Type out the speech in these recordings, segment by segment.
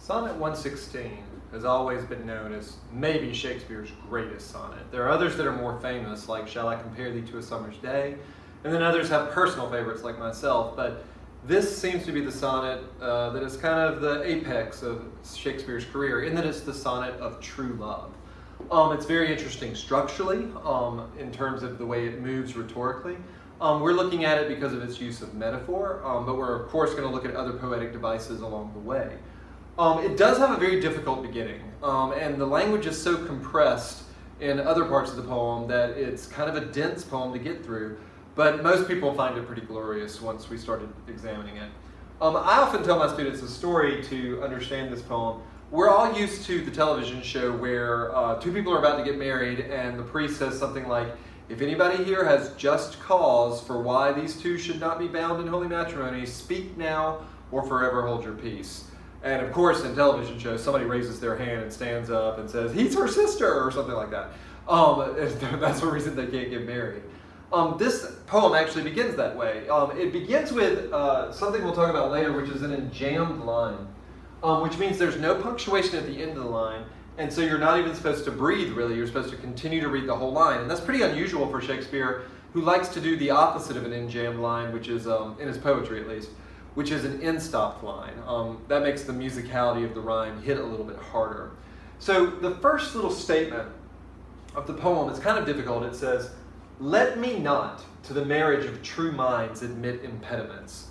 Sonnet 116 has always been known as maybe Shakespeare's greatest sonnet. There are others that are more famous, like Shall I Compare Thee to a Summer's Day? And then others have personal favorites like myself, but this seems to be the sonnet that is kind of the apex of Shakespeare's career, in that it's the sonnet of true love. It's very interesting structurally, in terms of the way it moves rhetorically. We're looking at it because of its use of metaphor, but we're of course going to look at other poetic devices along the way. It does have a very difficult beginning, and the language is so compressed in other parts of the poem that it's kind of a dense poem to get through, but most people find it pretty glorious once we started examining it. I often tell my students a story to understand this poem. We're all used to the television show where two people are about to get married and the priest says something like, "If anybody here has just cause for why these two should not be bound in holy matrimony, speak now or forever hold your peace." And of course, in television shows, somebody raises their hand and stands up and says, "He's her sister," or something like that. That's the reason they can't get married. This poem actually begins that way. It begins with something we'll talk about later, which is an enjambed line, which means there's no punctuation at the end of the line, and so you're not even supposed to breathe, really. You're supposed to continue to read the whole line, and that's pretty unusual for Shakespeare, who likes to do the opposite of an enjambed line, which is, in his poetry at least, which is an in-stopped line. That makes the musicality of the rhyme hit a little bit harder. So the first little statement of the poem is kind of difficult. It says, "Let me not to the marriage of true minds admit impediments."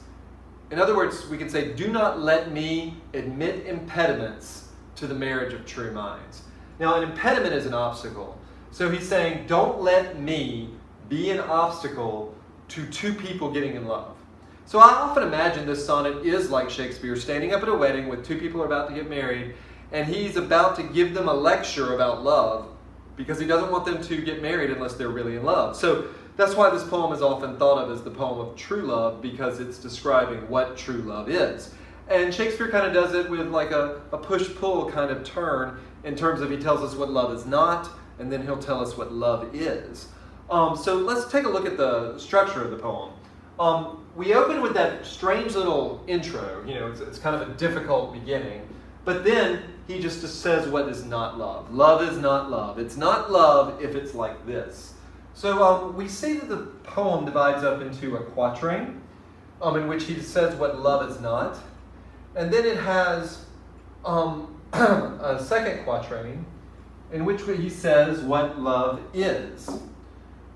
In other words, we can say, do not let me admit impediments to the marriage of true minds. Now, an impediment is an obstacle. So he's saying, don't let me be an obstacle to two people getting in love. So I often imagine this sonnet is like Shakespeare standing up at a wedding with two people about to get married, and he's about to give them a lecture about love because he doesn't want them to get married unless they're really in love. So that's why this poem is often thought of as the poem of true love, because it's describing what true love is. And Shakespeare kind of does it with like a push-pull kind of turn, in terms of he tells us what love is not, and then he'll tell us what love is. So let's take a look at the structure of the poem. We open with that strange little intro. You know, it's kind of a difficult beginning. But then he just says what is not love. Love is not love. It's not love if it's like this. So we see that the poem divides up into a quatrain, in which he says what love is not. And then it has a second quatrain, in which he says what love is.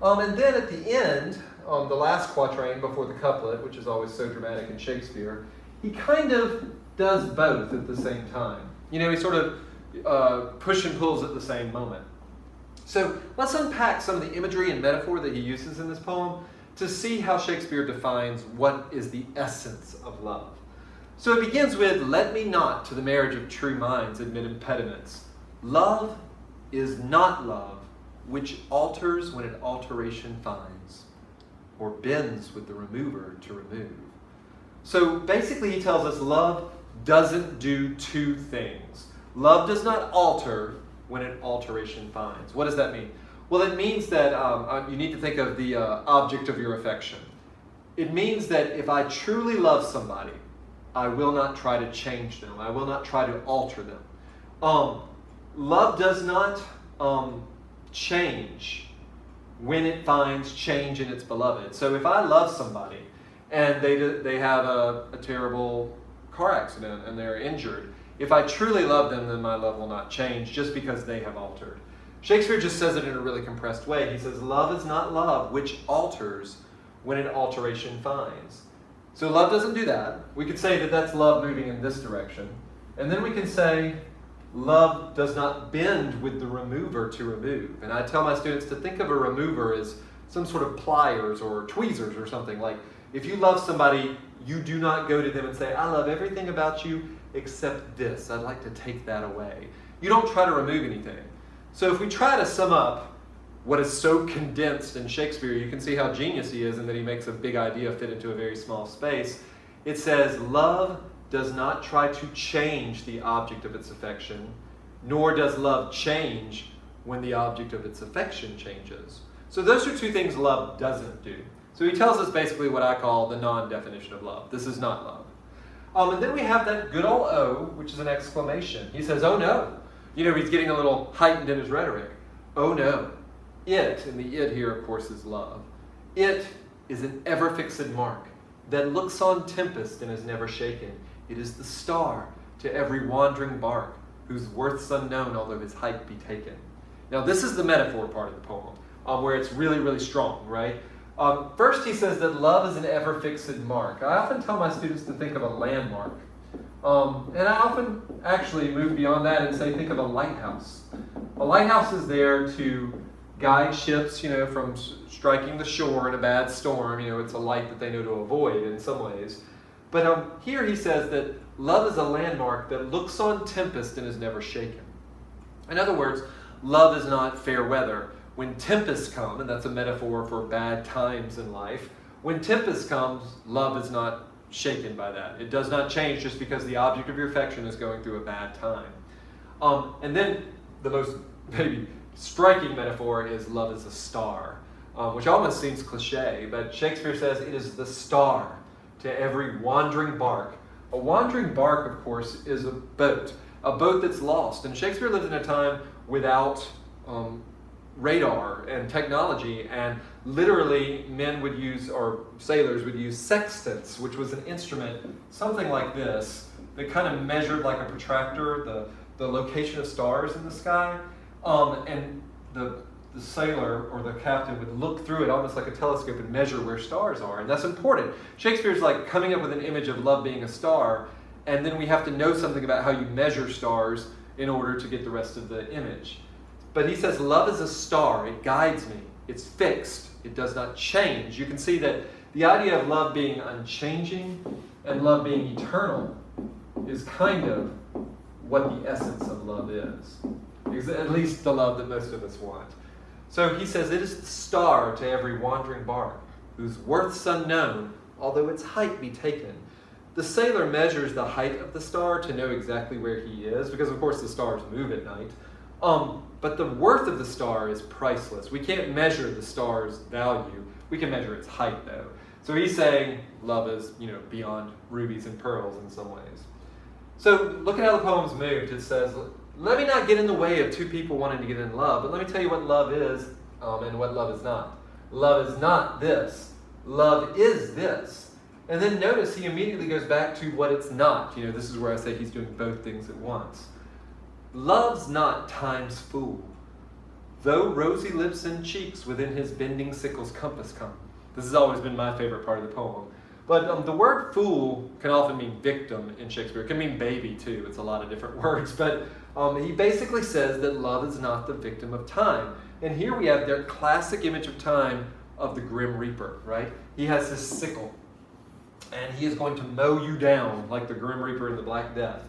And then at the end, the last quatrain before the couplet, which is always so dramatic in Shakespeare, he kind of does both at the same time. You know, he sort of push and pulls at the same moment. So let's unpack some of the imagery and metaphor that he uses in this poem to see how Shakespeare defines what is the essence of love. So it begins with, "Let me not to the marriage of true minds admit impediments. Love is not love, which alters when it alteration finds, or bends with the remover to remove." So basically he tells us love doesn't do two things. Love does not alter when an alteration finds. What does that mean? Well, it means that you need to think of the object of your affection. It means that if I truly love somebody, I will not try to change them. I will not try to alter them. Love does not change when it finds change in its beloved. So if I love somebody and they have a terrible car accident and they're injured, if I truly love them, then my love will not change just because they have altered. Shakespeare just says it in a really compressed way. He says, love is not love, which alters when an alteration finds. So love doesn't do that. We could say that that's love moving in this direction. And then we can say, love does not bend with the remover to remove. And I tell my students to think of a remover as some sort of pliers or tweezers or something. Like, if you love somebody, you do not go to them and say, "I love everything about you except this. I'd like to take that away." You don't try to remove anything. So if we try to sum up what is so condensed in Shakespeare, you can see how genius he is in that he makes a big idea fit into a very small space. It says, love does not try to change the object of its affection, nor does love change when the object of its affection changes. So those are two things love doesn't do. So he tells us basically what I call the non-definition of love. This is not love. And then we have that good old O, which is an exclamation. He says, oh no. He's getting a little heightened in his rhetoric. Oh no. It, and the it here, of course, is love. It is an ever-fixed mark that looks on tempest and is never shaken. It is the star to every wandering bark, whose worth's unknown, although his height be taken. Now, this is the metaphor part of the poem, where it's really, really strong, right? First, he says that love is an ever-fixed mark. I often tell my students to think of a landmark. And I often actually move beyond that and say, think of a lighthouse. A lighthouse is there to guide ships, from striking the shore in a bad storm. It's a light that they know to avoid in some ways. But here he says that love is a landmark that looks on tempest and is never shaken. In other words, love is not fair weather. When tempests come, and that's a metaphor for bad times in life, when tempest comes, love is not shaken by that. It does not change just because the object of your affection is going through a bad time. And then the most maybe striking metaphor is love is a star, which almost seems cliche, but Shakespeare says it is the star to every wandering bark. A wandering bark, of course, is a boat that's lost. And Shakespeare lived in a time without radar and technology, and literally men would use, or sailors would use sextants, which was an instrument, something like this, that kind of measured like a protractor, the location of stars in the sky. And the sailor or the captain would look through it almost like a telescope and measure where stars are. And that's important. Shakespeare's like coming up with an image of love being a star, and then we have to know something about how you measure stars in order to get the rest of the image. But he says love is a star. It guides me. It's fixed. It does not change. You can see that the idea of love being unchanging and love being eternal is kind of what the essence of love is. At least the love that most of us want. So he says, it is the star to every wandering bark, whose worth's unknown, although its height be taken. The sailor measures the height of the star to know exactly where he is, because of course the stars move at night. But the worth of the star is priceless. We can't measure the star's value. We can measure its height, though. So he's saying love is, beyond rubies and pearls in some ways. So look at how the poem's moved. It says, let me not get in the way of two people wanting to get in love, but let me tell you what love is and what love is not. Love is not this. Love is this. And then notice he immediately goes back to what it's not. This is where I say he's doing both things at once. Love's not time's fool, though rosy lips and cheeks within his bending sickle's compass come. This has always been my favorite part of the poem. But the word fool can often mean victim in Shakespeare. It can mean baby too. It's a lot of different words. But he basically says that love is not the victim of time. And here we have their classic image of time of the Grim Reaper, right? He has his sickle, and he is going to mow you down like the Grim Reaper in the Black Death.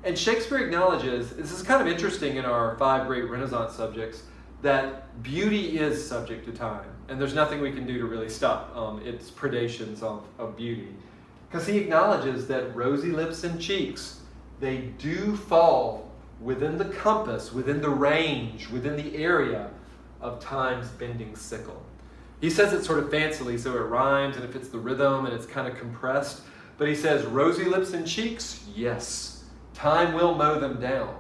And Shakespeare acknowledges, this is kind of interesting in our 5 great Renaissance subjects, that beauty is subject to time. And there's nothing we can do to really stop its predations of beauty. Because he acknowledges that rosy lips and cheeks, they do fall within the compass, within the range, within the area of time's bending sickle. He says it sort of fancily, so it rhymes and it fits the rhythm and it's kind of compressed. But he says, rosy lips and cheeks, yes. Time will mow them down.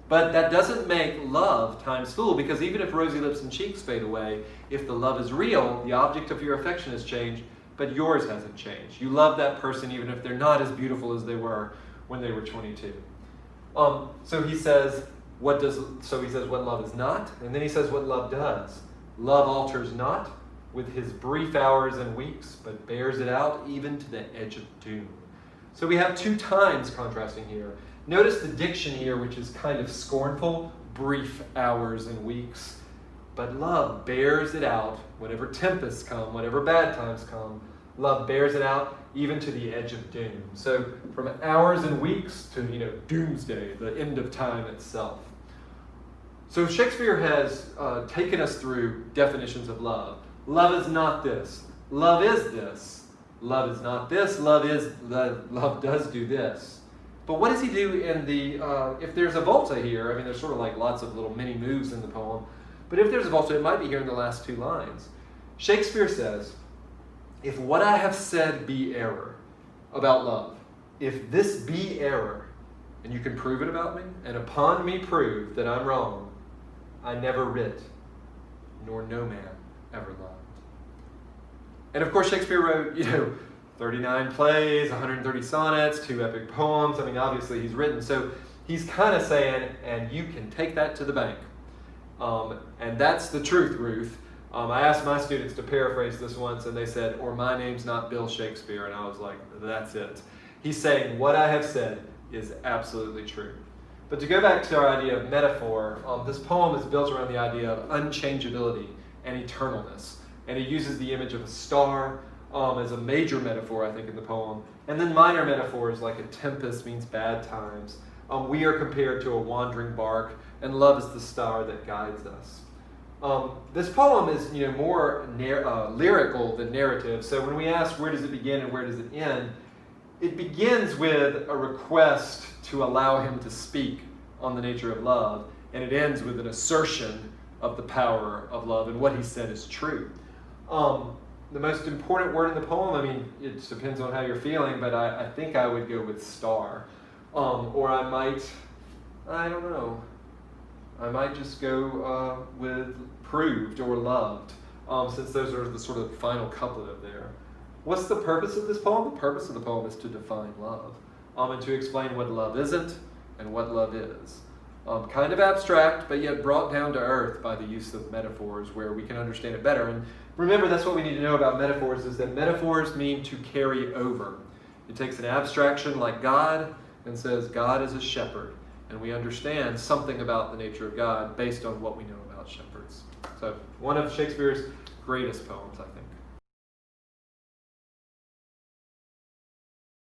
But that doesn't make love time's fool, because even if rosy lips and cheeks fade away, if the love is real, the object of your affection has changed, but yours hasn't changed. You love that person even if they're not as beautiful as they were when they were 22. So he says what love is not, and then he says what love does. Love alters not with his brief hours and weeks, but bears it out even to the edge of doom. So we have 2 times contrasting here. Notice the diction here, which is kind of scornful, brief hours and weeks. But love bears it out, whatever tempests come, whatever bad times come, love bears it out even to the edge of doom. So from hours and weeks to, doomsday, the end of time itself. So Shakespeare has taken us through definitions of love. Love is not this. Love is this. Love is not this. Love does do this. But what does he do in the, if there's a volta here, there's sort of like lots of little mini moves in the poem, but if there's a volta, it might be here in the last 2 lines. Shakespeare says, if what I have said be error about love, if this be error, and you can prove it about me, and upon me prove that I'm wrong, I never writ, nor no man ever loved. And of course, Shakespeare wrote, 39 plays, 130 sonnets, 2 epic poems. I mean, obviously he's written. So he's kind of saying, and you can take that to the bank. And that's the truth, Ruth. I asked my students to paraphrase this once, and they said, or my name's not Bill Shakespeare. And I was like, that's it. He's saying, what I have said is absolutely true. But to go back to our idea of metaphor, this poem is built around the idea of unchangeability and eternalness. And he uses the image of a star as a major metaphor, I think, in the poem. And then minor metaphors like a tempest means bad times. We are compared to a wandering bark, and love is the star that guides us. This poem is more lyrical than narrative. So when we ask where does it begin and where does it end, it begins with a request to allow him to speak on the nature of love, and it ends with an assertion of the power of love and what he said is true. The most important word in the poem, I mean, it depends on how you're feeling, but I think I would go with star. Or I don't know, I might just go with proved or loved, since those are the sort of final couplet of there. What's the purpose of this poem? The purpose of the poem is to define love, and to explain what love isn't and what love is. Kind of abstract, but yet brought down to earth by the use of metaphors where we can understand it better. And remember, that's what we need to know about metaphors, is that metaphors mean to carry over. It takes an abstraction like God and says God is a shepherd, and we understand something about the nature of God based on what we know about shepherds. So one of Shakespeare's greatest poems, I think.